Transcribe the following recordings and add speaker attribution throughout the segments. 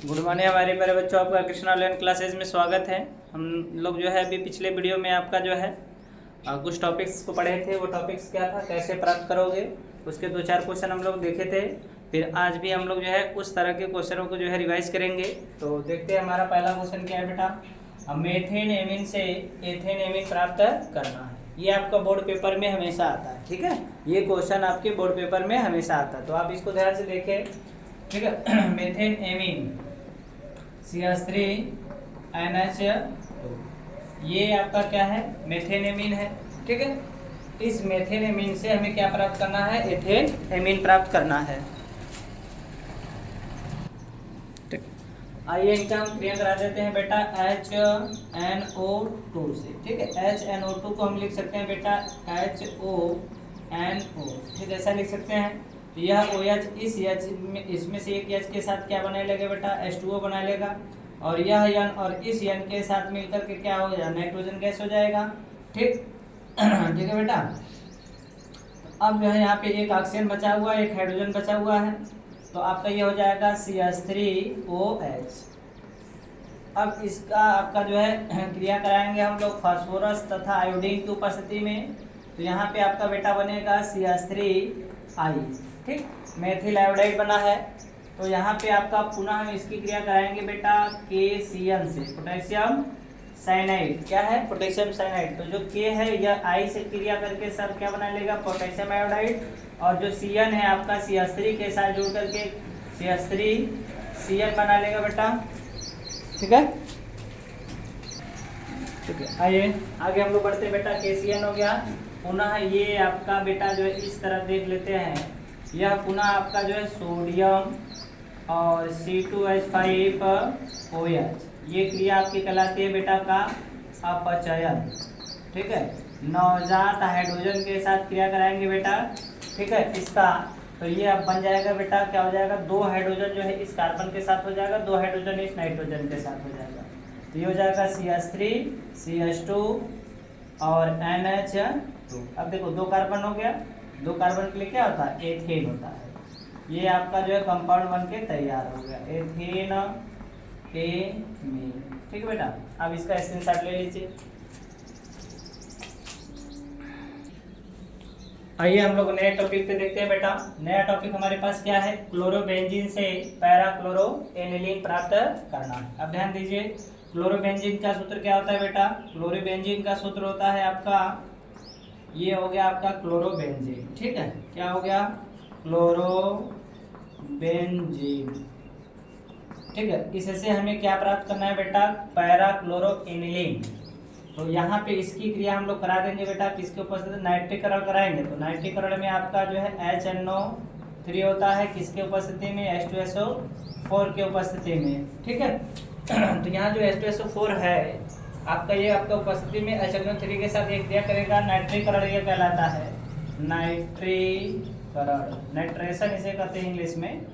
Speaker 1: Good morning हमारे मेरे बच्चों, आपका कृष्णा ऑनलाइन क्लासेज में स्वागत है। हम लोग जो है अभी पिछले वीडियो में आपका जो है कुछ टॉपिक्स को पढ़े थे। वो टॉपिक्स क्या था, कैसे प्राप्त करोगे, उसके 2-4 क्वेश्चन हम लोग देखे थे। फिर आज भी हम लोग जो है उस तरह के क्वेश्चनों को जो है रिवाइज करेंगे। तो देखते हैं हमारा पहला क्वेश्चन क्या है बेटा। मेथेन एमीन से एथेन एमीन प्राप्त करना है। ये आपका बोर्ड पेपर में हमेशा आता है, ठीक है। ये क्वेश्चन आपके बोर्ड पेपर में हमेशा आता है, तो आप इसको ध्यान से देखें, ठीक है। मेथेन एमीन CH3NH2, ये आपका क्या है, मेथेन एमीन है, ठीक है। इस मेथेन एमीन से हमें क्या प्राप्त करना है, एथेन एमीन प्राप्त करना है। आइए इनका हम क्रिया करा देते हैं बेटा HNO2 से, ठीक है। HNO2 को हम लिख सकते हैं बेटा HONO, ठीक है, ऐसा लिख सकते हैं। तो यह OH इस H में, इसमें से एक H के साथ क्या बनाए लेगा बेटा, H2O बना लेगा। और यह N और इस N के साथ मिलकर के क्या हो जाएगा, नाइट्रोजन गैस हो जाएगा, ठीक। ठीक है बेटा। अब जो है यहाँ पे एक ऑक्सीजन बचा हुआ है, एक हाइड्रोजन बचा हुआ है, तो आपका ये हो जाएगा CH3OH। अब इसका आपका जो है क्रिया कराएंगे हम लोग फास्फोरस तथा आयोडीन की उपस्थिति में। तो यहाँ पे आपका बेटा बनेगा CH3I, ठीक। मेथिल आयोडाइड बना है। तो यहाँ पे आपका पुनः हम इसकी क्रिया कराएंगे बेटा KCN से, पोटेशियम साइनाइड। क्या है, पोटेशियम साइनाइड। तो जो K है यह I से क्रिया करके सर क्या बना लेगा, पोटेशियम आयोडाइड। और जो CN है आपका CH3 के साथ जुड़ करके CH3CN बना लेगा बेटा, ठीक है। ठीक है, आइए आगे हम लोग बढ़ते हैं बेटा। KCN हो गया। पुनः ये आपका बेटा जो है इस तरह देख लेते हैं, यह पुनः आपका जो है सोडियम और C2H5OH, ये क्रिया आपकी कहलाती है बेटा का अपचयन, ठीक है। नवजात हाइड्रोजन के साथ क्रिया कराएंगे बेटा, ठीक है, इसका। तो ये अब बन जाएगा बेटा, क्या हो जाएगा, 2 हाइड्रोजन जो है इस कार्बन के साथ हो जाएगा, 2 हाइड्रोजन इस नाइट्रोजन के साथ हो जाएगा। तो ये हो जाएगा CH3 CH2 और NH2। अब देखो 2 कार्बन हो गया, 2 कार्बन के लिए क्या होता है, एथेन होता है। ये आपका जो है कंपाउंड बन के तैयार हो गया, एथेन एमीन, ठीक है बेटा। अब इसका स्क्रीनशॉट ले लीजिए। आइए हम लोग नए टॉपिक पे देखते हैं बेटा। नया टॉपिक हमारे पास क्या है, क्लोरोबेंजीन से पैराक्लोरोएनिलीन प्राप्त करना। अब ध्यान दीजिए, क्लोरोबेंजीन का सूत्र क्या होता है बेटा, क्लोरोबेंजीन का सूत्र होता है आपका, ये हो गया आपका क्लोरोबेंजीन, ठीक है। क्या हो गया, क्लोरोबेंजीन, ठीक है। इससे हमें क्या प्राप्त करना है बेटा, पैराक्लोरोएनिलीन। तो यहाँ पे इसकी क्रिया हम लोग करा देंगे बेटा, किसके उपस्थिति, नाइट्रीकरण कराएंगे। तो नाइट्रीकरण में आपका जो है HNO3 होता है, किसके उपस्थिति में, H2SO4 के उपस्थिति में, ठीक है। तो यहाँ जो H2SO4 है आपका, ये आपका उपस्थिति में HNO3 के साथ एक क्रिया करेगा, नाइट्रीकरण ये कहलाता है, नाइट्रीकरण, नाइट्रेशन इसे कहते हैं इंग्लिश में,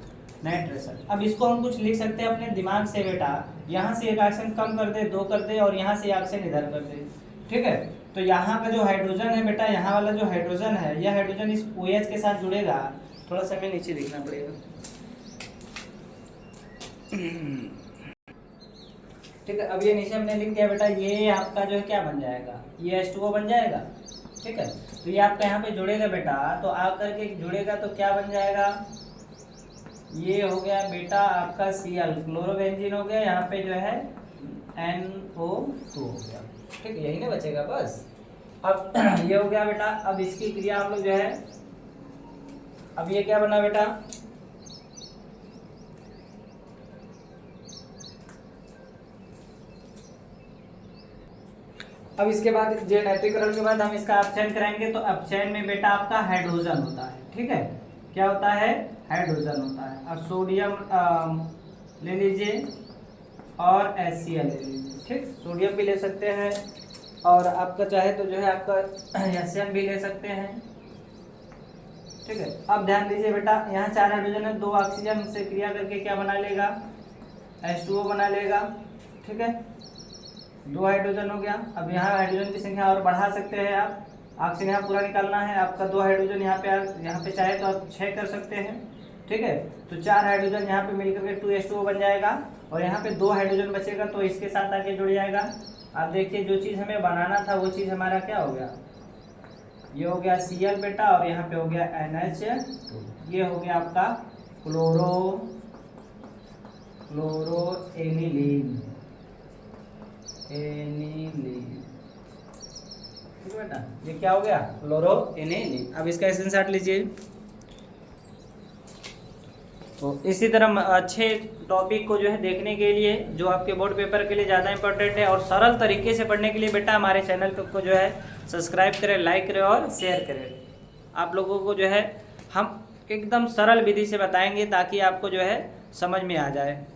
Speaker 1: नाइट्रेशन। अब इसको हम कुछ लिख सकते हैं अपने दिमाग से बेटा, यहाँ से एक ऑक्सीजन कम कर दे, 2 कर दे, और यहाँ से ऑक्सीजन इधर कर दे, ठीक है। तो यहाँ का जो हाइड्रोजन है बेटा, यहाँ वाला जो हाइड्रोजन है, यह हाइड्रोजन इस OH के साथ जुड़ेगा। थोड़ा सा हमें नीचे लिखना पड़ेगा, ठीक है। अब ये नीचे हमने लिख दिया बेटा, ये आपका जो है क्या बन जाएगा, ये H2O बन जाएगा, ठीक है। तो ये आपका यहाँ पे जुड़ेगा बेटा, तो आकर के जुड़ेगा तो क्या बन जाएगा, ये हो गया बेटा आपका Cl, क्लोरोबेंजीन हो गया। यहाँ पे जो है NO2 हो गया, ठीक है, यही ना बचेगा बस। अब ये हो गया बेटा। अब इसकी क्रिया हम लोग जो है, अब ये क्या बना बेटा, अब इसके बाद जो नाइट्रीकरण के बाद हम इसका अपचयन कराएंगे। तो अपचयन में बेटा आपका हाइड्रोजन होता है, ठीक है, क्या होता है, हाइड्रोजन होता है। अब सोडियम ले लीजिए और HCl ले लीजिए, ठीक। सोडियम भी ले सकते हैं, और आपका चाहे तो जो है आपका HCl भी ले सकते हैं, ठीक है। अब ध्यान दीजिए बेटा, यहाँ 4 हाइड्रोजन है, 2 ऑक्सीजन से क्रिया करके क्या बना लेगा, H2O बना लेगा, ठीक है। 2 हाइड्रोजन हो गया। अब यहाँ हाइड्रोजन की संख्या और बढ़ा सकते हैं आप, ऑक्सीजन यहाँ पूरा निकालना है आपका, 2 हाइड्रोजन यहाँ पे चाहे तो आप 6 कर सकते हैं, ठीक है। तो 4 हाइड्रोजन यहाँ पे मिलकर के 2H2O बन जाएगा और यहाँ पे 2 हाइड्रोजन बचेगा तो इसके साथ आके जुड़ जाएगा। आप देखिए जो चीज़ हमें बनाना था वो चीज़ हमारा क्या हो गया, ये हो गया Cl बेटा और यहाँ पे हो गया NH, ये हो गया आपका क्लोरोएनिलीन, ठीक है बेटा, ये क्या हो गया क्लोरोएनिलीन। अब इसका स्क्रीनशॉट लीजिए। तो इसी तरह अच्छे टॉपिक को जो है देखने के लिए, जो आपके बोर्ड पेपर के लिए ज़्यादा इंपॉर्टेंट है और सरल तरीके से पढ़ने के लिए बेटा हमारे चैनल को जो है सब्सक्राइब करें, लाइक करें और शेयर करें। आप लोगों को जो है हम एकदम सरल विधि से बताएंगे ताकि आपको जो है समझ में आ जाए।